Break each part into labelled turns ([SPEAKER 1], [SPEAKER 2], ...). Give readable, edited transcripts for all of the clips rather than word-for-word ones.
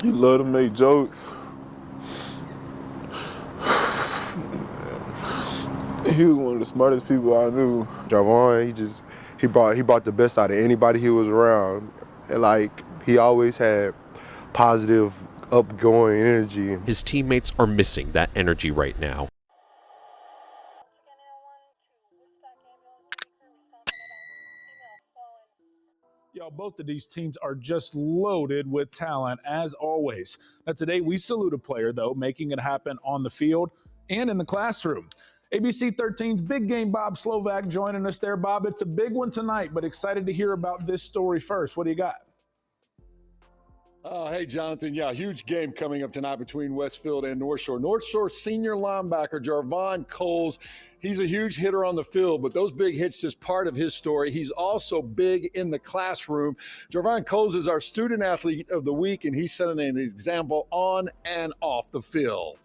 [SPEAKER 1] He loved to make jokes. He was one of the smartest people I knew.
[SPEAKER 2] Jarvon, he brought the best out of anybody he was around. And like he always had positive, upgoing energy.
[SPEAKER 3] His teammates are missing that energy right now.
[SPEAKER 4] Y'all, both of these teams are just loaded with talent, as always. Now, today we salute a player, though, making it happen on the field and in the classroom. ABC 13's Big Game Bob Slovak joining us there. Bob, it's a big one tonight, but excited to hear about this story first. What do you got?
[SPEAKER 5] Hey, Jonathan. Yeah, huge game coming up tonight between Westfield and North Shore. North Shore senior linebacker Jarvon Cole, he's a huge hitter on the field, but those big hits just part of his story. He's also big in the classroom. Jarvon Cole is our student athlete of the week, and he's setting an example on and off the field.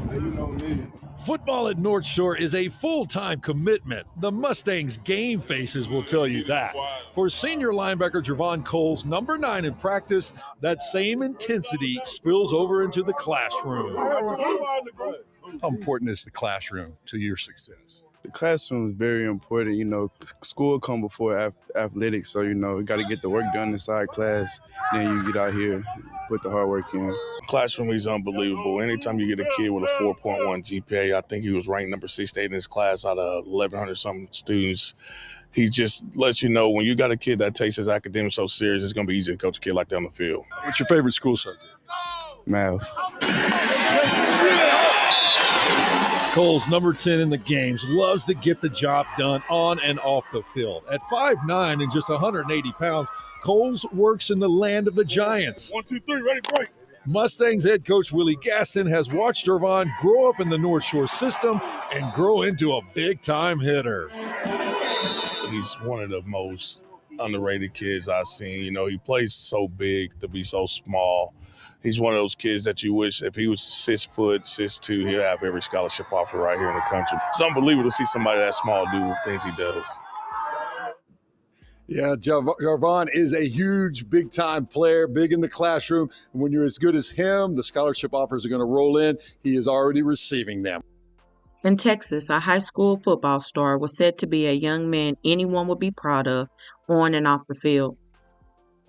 [SPEAKER 1] Hey, you know me.
[SPEAKER 6] Football at North Shore is a full-time commitment. The Mustangs game faces will tell you that. For senior linebacker Jarvon Cole, number 9 in practice, that same intensity spills over into the classroom.
[SPEAKER 5] How important is the classroom to your success?
[SPEAKER 7] The classroom is very important. You know, school come before athletics, so, you know, you got to get the work done inside class. Then you get out here, put the hard work in.
[SPEAKER 8] Classroom is unbelievable. Anytime you get a kid with a 4.1 GPA, I think he was ranked number 68 in his class out of 1,100-something students. He just lets you know when you got a kid that takes his academics so serious, it's going to be easy to coach a kid like that on the field.
[SPEAKER 5] What's your favorite school subject?
[SPEAKER 7] Math.
[SPEAKER 6] Cole's number 10 in the games, loves to get the job done on and off the field. At 5'9" and just 180 pounds, Coles works in the land of the Giants.
[SPEAKER 8] 1, 2, 3, ready, break.
[SPEAKER 6] Mustangs head coach Willie Gaston has watched Jarvon grow up in the North Shore system and grow into a big-time hitter.
[SPEAKER 8] He's one of the most underrated kids I've seen. You know, he plays so big to be so small. He's one of those kids that you wish if he was 6 foot, 6'2", he'll have every scholarship offer right here in the country. It's unbelievable to see somebody that small do the things he does.
[SPEAKER 5] Yeah, Jarvon is a huge, big-time player, big in the classroom. And when you're as good as him, the scholarship offers are going to roll in. He is already receiving them.
[SPEAKER 9] In Texas, a high school football star was said to be a young man anyone would be proud of on and off the field.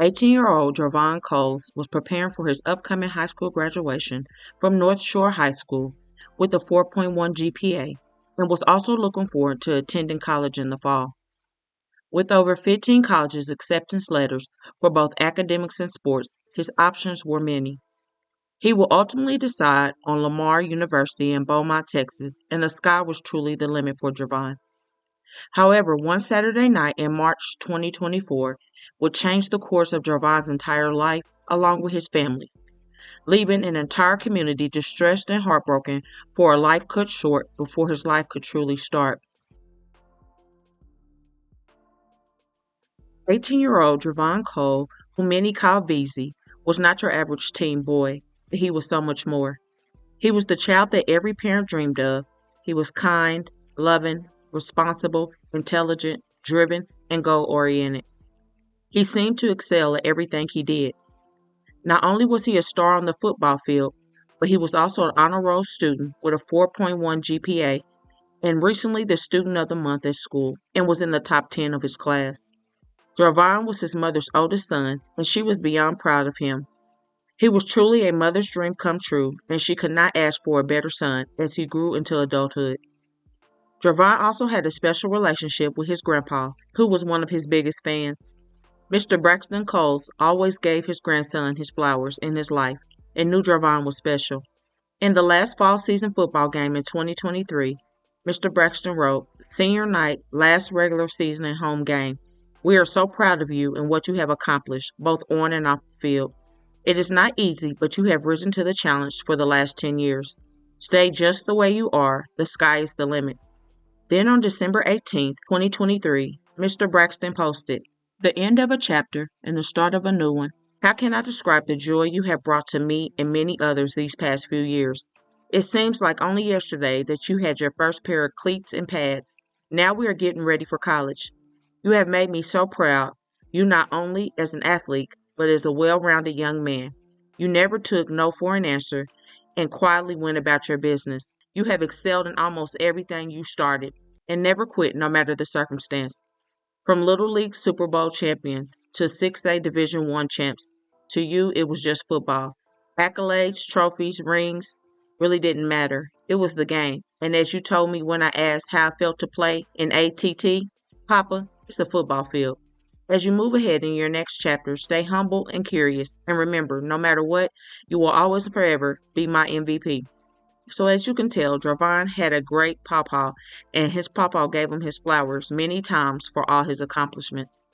[SPEAKER 9] 18-year-old Jarvon Cole was preparing for his upcoming high school graduation from North Shore High School with a 4.1 GPA and was also looking forward to attending college in the fall. With over 15 colleges acceptance letters for both academics and sports, his options were many. He will ultimately decide on Lamar University in Beaumont, Texas, and the sky was truly the limit for Jarvon. However, one Saturday night in March 2024 would change the course of Jarvon's entire life, along with his family, leaving an entire community distressed and heartbroken for a life cut short before his life could truly start. 18-year-old Jarvon Cole, whom many call VZ, was not your average teen boy, but he was so much more. He was the child that every parent dreamed of. He was kind, loving, responsible, intelligent, driven, and goal-oriented. He seemed to excel at everything he did. Not only was he a star on the football field, but he was also an honor roll student with a 4.1 GPA and recently the student of the month at school and was in the top 10 of his class. Jarvon was his mother's oldest son, and she was beyond proud of him. He was truly a mother's dream come true, and she could not ask for a better son as he grew into adulthood. Jarvon also had a special relationship with his grandpa, who was one of his biggest fans. Mr. Braxton Coles always gave his grandson his flowers in his life and knew Jarvon was special. In the last fall season football game in 2023, Mr. Braxton wrote, "Senior night, last regular season and home game. We are so proud of you and what you have accomplished, both on and off the field. It is not easy, but you have risen to the challenge for the last 10 years. Stay just the way you are. The sky is the limit." Then on December 18th, 2023, Mr. Braxton posted, "The end of a chapter and the start of a new one. How can I describe the joy you have brought to me and many others these past few years? It seems like only yesterday that you had your first pair of cleats and pads. Now we are getting ready for college. You have made me so proud, you not only as an athlete, but as a well-rounded young man. You never took no for an answer and quietly went about your business. You have excelled in almost everything you started and never quit no matter the circumstance. From Little League Super Bowl champions to 6A Division I champs, to you it was just football. Accolades, trophies, rings really didn't matter. It was the game. And as you told me when I asked how I felt to play in ATT, Papa, it's a football field. As you move ahead in your next chapter, stay humble and curious. And remember, no matter what, you will always and forever be my MVP. So as you can tell, Jarvon had a great pawpaw, and his pawpaw gave him his flowers many times for all his accomplishments.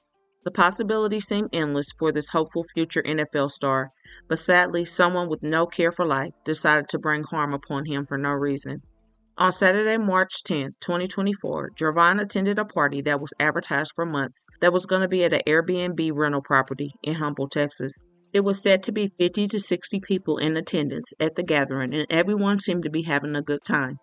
[SPEAKER 9] The possibilities seem endless for this hopeful future NFL star, but sadly, someone with no care for life decided to bring harm upon him for no reason. On Saturday, March 10, 2024, Jarvon attended a party that was advertised for months that was going to be at an Airbnb rental property in Humble, Texas. It was said to be 50 to 60 people in attendance at the gathering, and everyone seemed to be having a good time.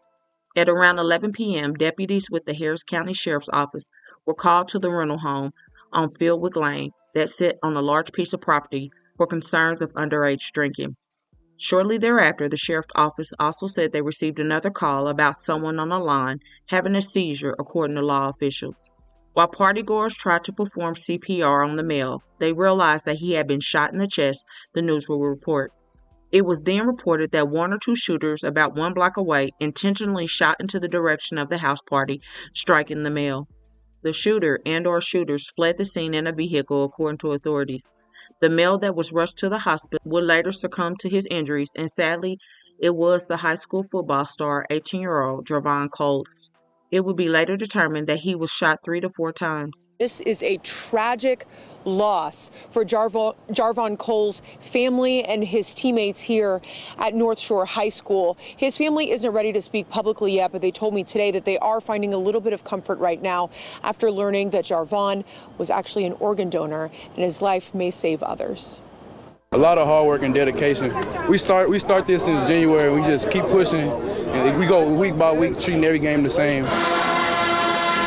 [SPEAKER 9] At around 11 p.m., deputies with the Harris County Sheriff's Office were called to the rental home on Fieldwick Lane that sit on a large piece of property for concerns of underage drinking. Shortly thereafter, the sheriff's office also said they received another call about someone on the lawn having a seizure, according to law officials. While partygoers tried to perform CPR on the male, they realized that he had been shot in the chest, the news will report. It was then reported that one or two shooters about 1 block away intentionally shot into the direction of the house party, striking the male. The shooter and/or shooters fled the scene in a vehicle, according to authorities. The male that was rushed to the hospital would later succumb to his injuries, and sadly, it was the high school football star, 18-year-old Jarvon Cole. It would be later determined that he was shot 3 to 4 times.
[SPEAKER 10] This is a tragic loss for Jarvon Cole's family and his teammates here at North Shore High School. His family isn't ready to speak publicly yet, but they told me today that they are finding a little bit of comfort right now after learning that Jarvon was actually an organ donor and his life may save others.
[SPEAKER 7] A lot of hard work and dedication. We start this since January. We just keep pushing, and we go week by week, treating every game the same.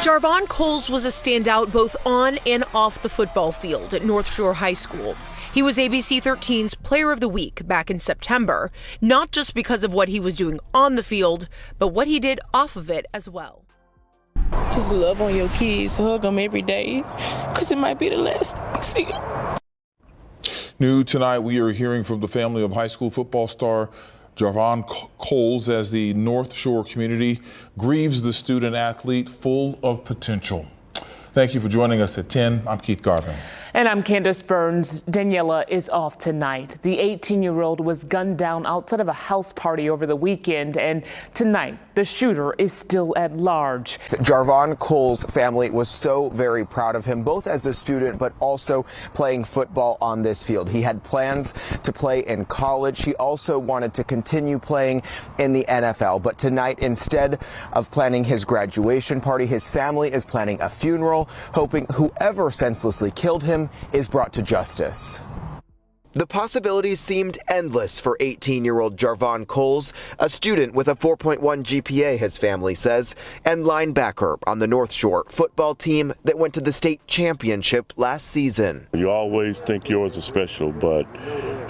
[SPEAKER 10] Jarvon Coles was a standout both on and off the football field at North Shore High School. He was ABC 13's Player of the Week back in September, not just because of what he was doing on the field, but what he did off of it as well.
[SPEAKER 11] Just love on your kids, hug them every day, because it might be the last time you see them.
[SPEAKER 12] New tonight, we are hearing from the family of high school football star Jarvon Coles as the North Shore community grieves the student athlete full of potential. Thank you for joining us at 10. I'm Keith Garvin.
[SPEAKER 13] And I'm Candace Burns. Daniela is off tonight. The 18-year-old was gunned down outside of a house party over the weekend, and tonight the shooter is still at large.
[SPEAKER 14] Jarvon Cole's family was so very proud of him, both as a student but also playing football on this field. He had plans to play in college. He also wanted to continue playing in the NFL. But tonight, instead of planning his graduation party, his family is planning a funeral, hoping whoever senselessly killed him is brought to justice. The possibilities seemed endless for 18-year-old Jarvon Coles, a student with a 4.1 GPA, his family says, and linebacker on the North Shore football team that went to the state championship last season.
[SPEAKER 15] You always think yours is special, but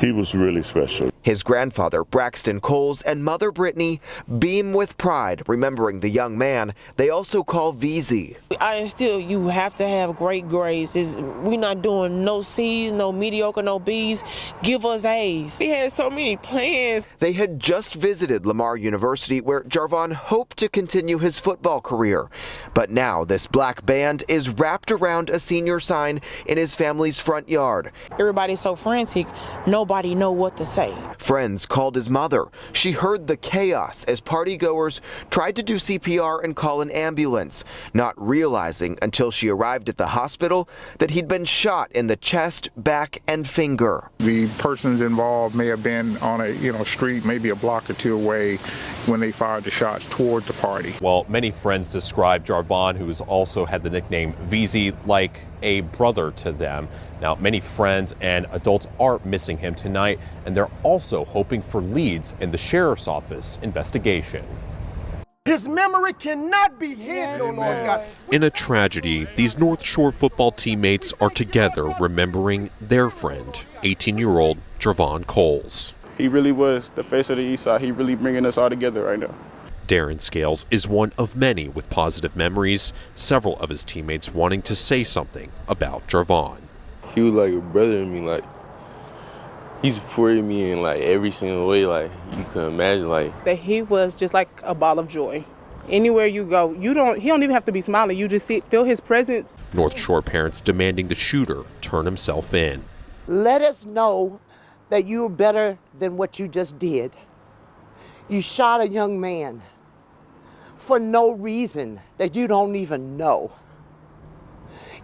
[SPEAKER 15] he was really special.
[SPEAKER 14] His grandfather, Braxton Coles, and mother, Brittany, beam with pride remembering the young man they also call VZ.
[SPEAKER 11] I instill you have to have great grades. We're not doing no C's, no mediocre, no B's. Give us A's. He had so many plans.
[SPEAKER 14] They had just visited Lamar University, where Jarvon hoped to continue his football career. But now this black band is wrapped around a senior sign in his family's front yard.
[SPEAKER 11] Everybody's so frantic, nobody know what to say.
[SPEAKER 14] Friends called his mother. She heard the chaos as partygoers tried to do CPR and call an ambulance, not realizing until she arrived at the hospital that he'd been shot in the chest, back, and finger.
[SPEAKER 16] The persons involved may have been on a street, maybe a block or two away when they fired the shots toward the party.
[SPEAKER 3] Well, many friends describe Jarvon, who has also had the nickname VZ, like a brother to them. Now, many friends and adults are missing him tonight, and they're also hoping for leads in the sheriff's office investigation.
[SPEAKER 17] His memory cannot be hid, oh Lord God.
[SPEAKER 3] In a tragedy, these North Shore football teammates are together remembering their friend, 18-year-old Jarvon Coles.
[SPEAKER 18] He really was the face of the East Side. He really bringing us all together right now.
[SPEAKER 3] Darren Scales is one of many with positive memories, several of his teammates wanting to say something about Jarvon.
[SPEAKER 19] He was like a brother to me, like he supported me in like every single way, like you could imagine, like
[SPEAKER 20] that he was just like a ball of joy. Anywhere you go, he don't even have to be smiling, you just feel his presence.
[SPEAKER 3] North Shore parents demanding the shooter turn himself in.
[SPEAKER 21] Let us know that you're better than what you just did. You shot a young man for no reason that you don't even know.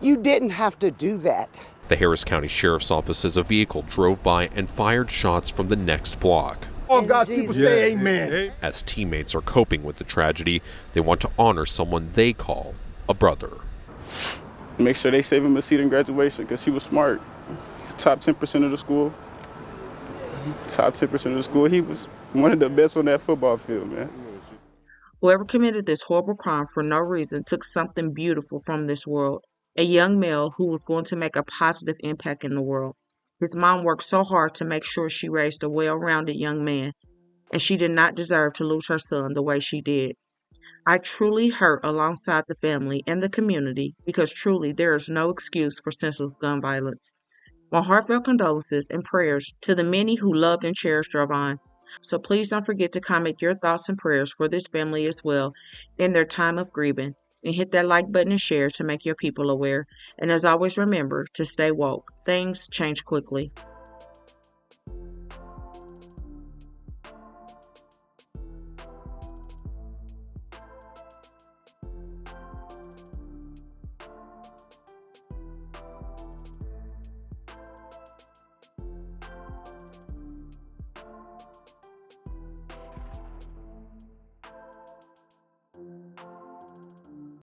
[SPEAKER 21] You didn't have to do that.
[SPEAKER 3] The Harris County Sheriff's Office says a vehicle drove by and fired shots from the next block.
[SPEAKER 17] Oh, God's people say amen.
[SPEAKER 3] As teammates are coping with the tragedy, they want to honor someone they call a brother.
[SPEAKER 18] Make sure they save him a seat in graduation because he was smart. He's top 10% of the school. Top 10% of the school. He was one of the best on that football field, man.
[SPEAKER 9] Whoever committed this horrible crime for no reason took something beautiful from this world. A young male who was going to make a positive impact in the world. His mom worked so hard to make sure she raised a well-rounded young man, and she did not deserve to lose her son the way she did. I truly hurt alongside the family and the community because truly there is no excuse for senseless gun violence. My heartfelt condolences and prayers to the many who loved and cherished Jarvon. So please don't forget to comment your thoughts and prayers for this family as well in their time of grieving. And hit that like button and share to make your people aware. And as always, remember to stay woke. Things change quickly.